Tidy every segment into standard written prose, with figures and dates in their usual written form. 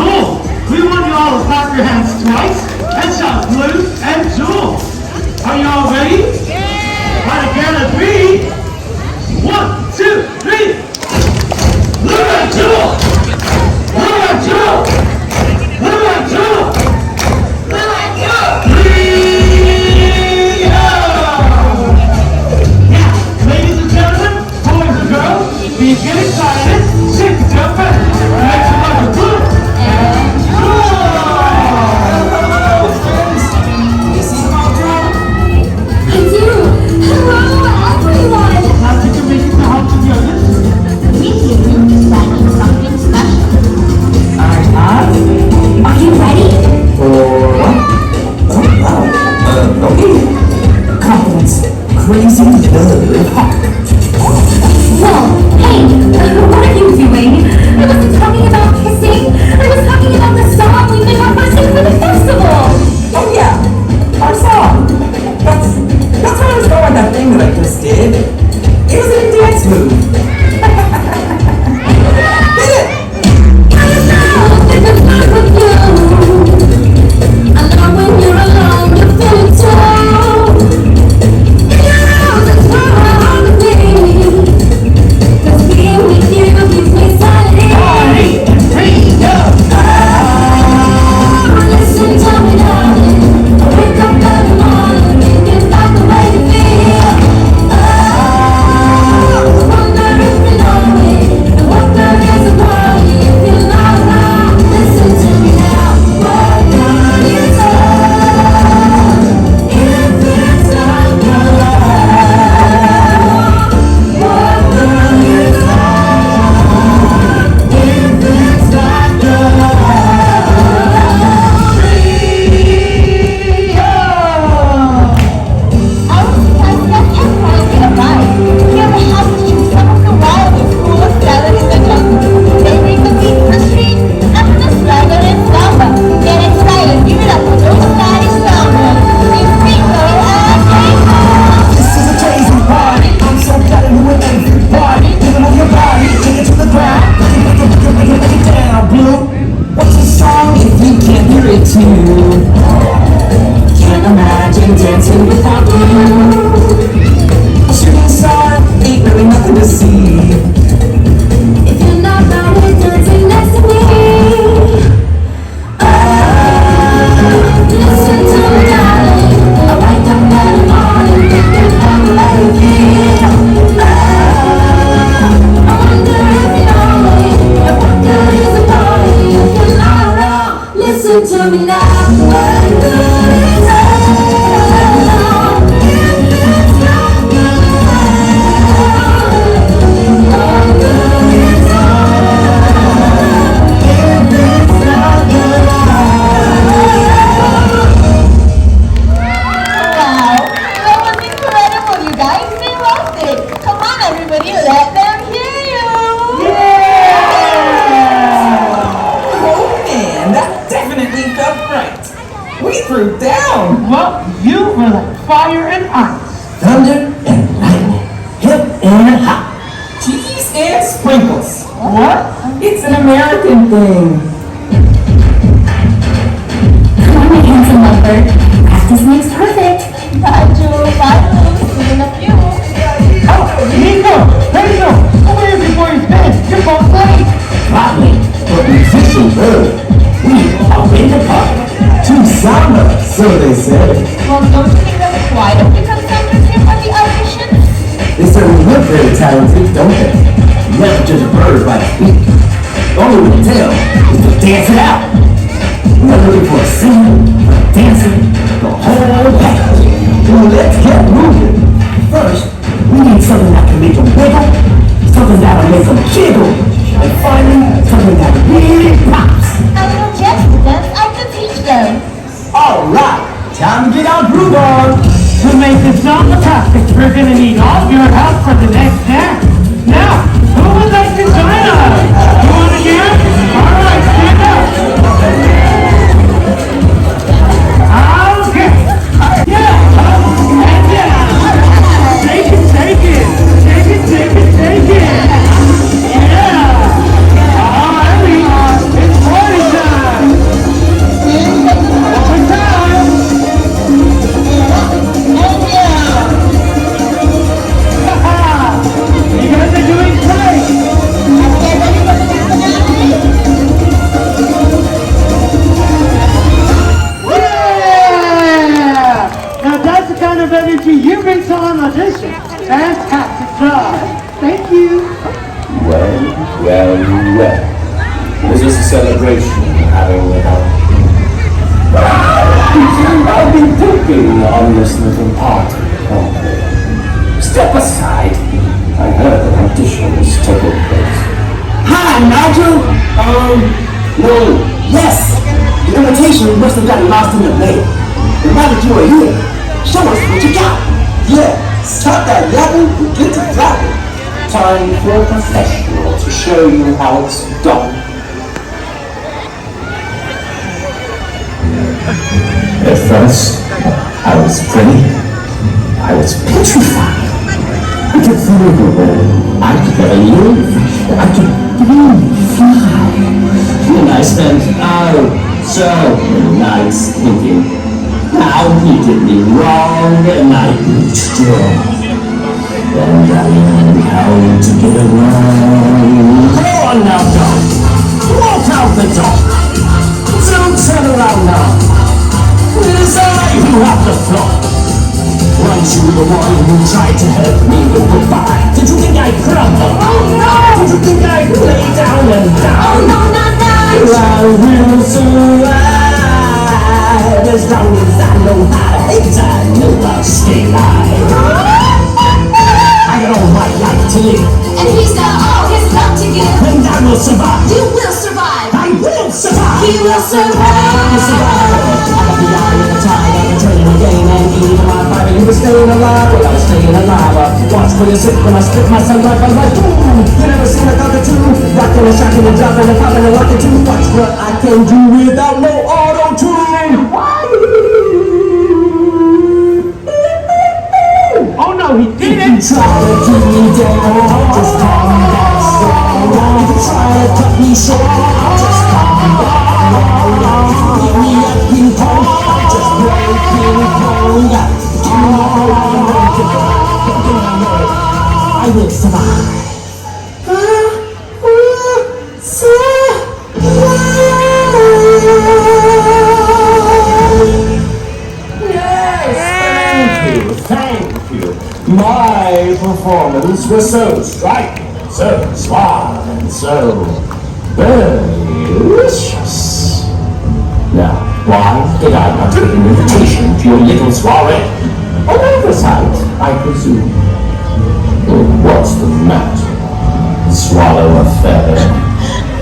Jewel. We want you all to clap your hands twice and shout Blue and Jewel. Are you all ready? Yeah. On a count of three. 1, 2, 3. Blue and Jewel. Blue and Jewel. Blue and Jewel. Blue and Jewel. Three. Now, ladies and gentlemen, boys and girls, when you get excited, shake your tail back. Make some like a blue and Jewel. I do! Hello, everyone! How did you make it to help the others? We came planning something special. Are you ready? Okay. Confidence. Crazy love. Whoa, hey, what are you doing? I wasn't talking about kissing. I was talking about the song we made our first for the festival. Oh yeah, our song. That's where I was going with that thing that I just did. It was a dance move. Did it? I know that it's not with you. I know when you're alone, you feel it too. And you know that's why I want to be. 'Cause being with you gives me sanity. Listen to me, darling. I wake up every morning thinking about the way you feel. I wonder if you know me, and what there is about you if you're not around. Listen to me now. What can you tell? If it's not your love, what can you tell? If it's not your love. Our president and private arrived. Here we have to choose some of the wildest, coolest talent in the jungle. They bring the beat to the street, after the swagger and samba. Get excited, give it up for those stylish sambas. It's Rico and Jacob. This is a crazy party. I'm so glad to do it every party. Living on your body, take it to the ground. Break it down, Blue. What's a song if you can't hear it too? Can't imagine dancing without you. A shooting star ain't really nothing to see. If you're not ready, dancing next to me. Listen to me, darling. I wake up every morning thinking about the way you feel. I wonder if you know me, and what good is a party if you're not around. Listen to me now. What good is it? If it's not your love, what good is it? If it's not your love. Wow, that was incredible, you guys. They loved it. Come on, everybody, let them hear you. Oh man, that definitely felt right. We threw down. Well, you were like fire and ice. Thunder and lightning, hip and hop, cheese and sprinkles. What? It's an American thing. Come on, my handsome lover. Practice makes perfect. Bye, Jewel. Bye, Lou. See you. Oh, Nico! Rachel! Come here before you finish. You're both late. Not me, but musician bird. We are in the park. To samba, so they say. Well, don't you think that's quite a few contenders here for the audition? They certainly look very talented, don't they? Never judge a bird by its beak. The only way to tell is to dance it out. We are looking for a singer, a dancer, the whole package. Well, let's get moving. First, we need something that can make them wiggle, something that'll make them jiggle, and finally, something that really pops. A little jazz dance I can teach them. All right, time to get our groove on. To make this song fantastic, we're gonna need all your help for the next dance. Now, who would like to join us? You wanna hear it? All right, stand up. Okay. Yeah. And yeah. Take it, take it. Take it, take it, take it. Yeah. All right, it's party time. Springtime Edition. Fantastic job. Thank you. Well. This is a celebration having without. I'll be thinking on this little party. Step aside. I heard an audition is taking place. Hi, Nigel. No. Yes. The invitation must have gotten lost in the mail. And now that you are here, show us what you got. Yeah. Stop that yapping and get to flapping. Time for a professional to show you how it's done. At first, I was afraid. I was petrified. I could feel the world. I could never live. I could fly. And I spent so many nights thinking how he did me wrong, and I grew strong. And I learned how to get around. Go on now, dog. Walk out the door. Don't turn around now. It is I who have the floor. Weren't you the one who tried to help me with goodbye? Did you think I'd crumble? Oh no! Did you think I'd lay down and die? Oh no, not that! I will survive. As long as I know how to hate, I know I'll stay alive. I got all my life to live, And he's got all his love to give. and I will survive. You will survive. I will survive. He will survive. I got the eye and the tide, I can train again, and even my fighter, you were staying alive. Well, I was staying alive. Watch for your sip when I spit myself like I was like, boom. You never seen a cockatoo, rocking and shocking and dropping and popping and locking too. Watch what I can do without no auto-tune. Oh no, he If you try to keep me down, just calm down strong. If you try to cut me short, just calm down. Beat me up ping pong, just play ping pong. You know I will survive. Thank you. My performance was so striking, so suave, and so delicious. Now, why did I not take an invitation to your little soiree? An oversight, I presume. What's the matter? Swallow a feather.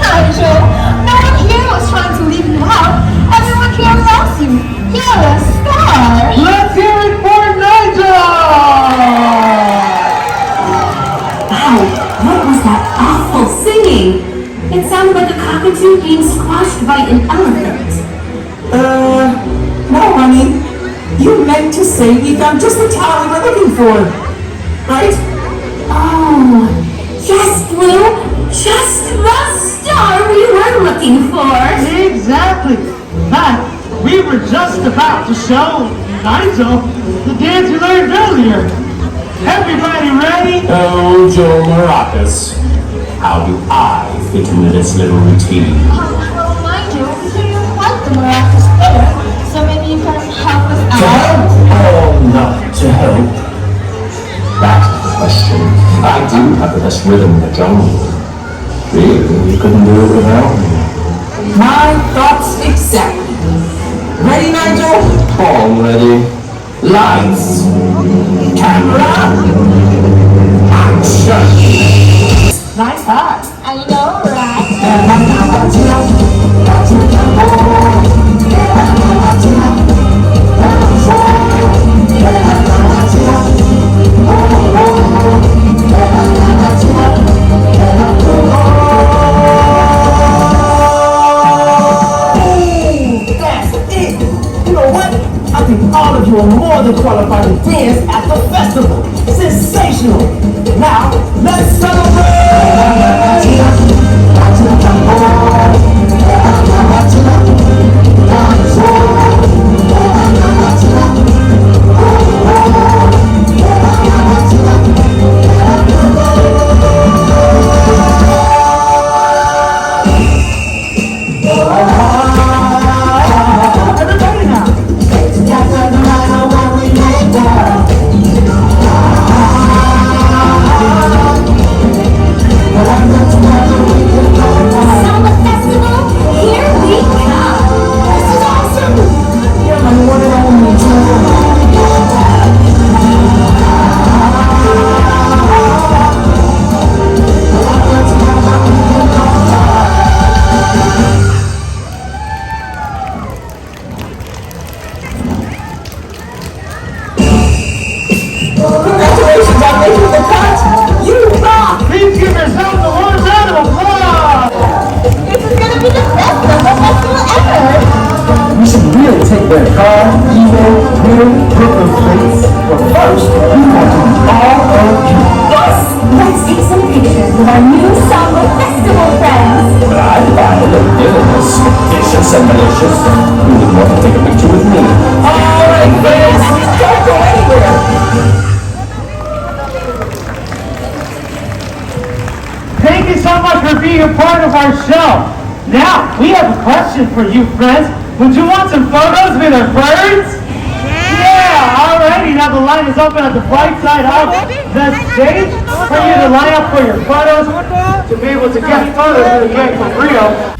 Nigel, no one here was trying to leave you out. Everyone here loves you. You're a star. Let's hear it for Nigel! Wow, what was that awful singing? It sounded like a cockatoo being squashed by an elephant. No, honey. You meant to say we found just the talent we were looking for, right? Oh, yes, Blue, just the star we were looking for. Exactly. But we were just about to show Nigel the dance we learned earlier. Everybody ready? Oh, Joe Maracas. How do I fit into this little routine? Well, Nigel, we hear you like the maracas better, so maybe you can help us To out. help or not to help? That's the question. I do have the best rhythm in the jungle. Really, you couldn't do it without me. My thoughts exactly. Ready, Nigel? All ready. Lights. Camera. Action. Nice hat. I know, right? That's it. You know what? I think all of you are more than qualified to dance at the festival. Sensational. Now, let's Everybody now. be the best summer festival ever. We should really take their car, email, real Brooklyn plates. But first, we want to be all of you. Yes! Let's take some pictures with our new summer festival friends. But I find a little delicious, vicious and malicious. Who would want to take a picture with me? All right, friends, don't go anywhere. Thank you so much for being a part of our show. Now, we have a question for you, friends. Would you want some photos with our birds? Yeah, alrighty. Now the line is open at the right side of the stage for you to line up for your photos to be able to get photos with the gang from Rio.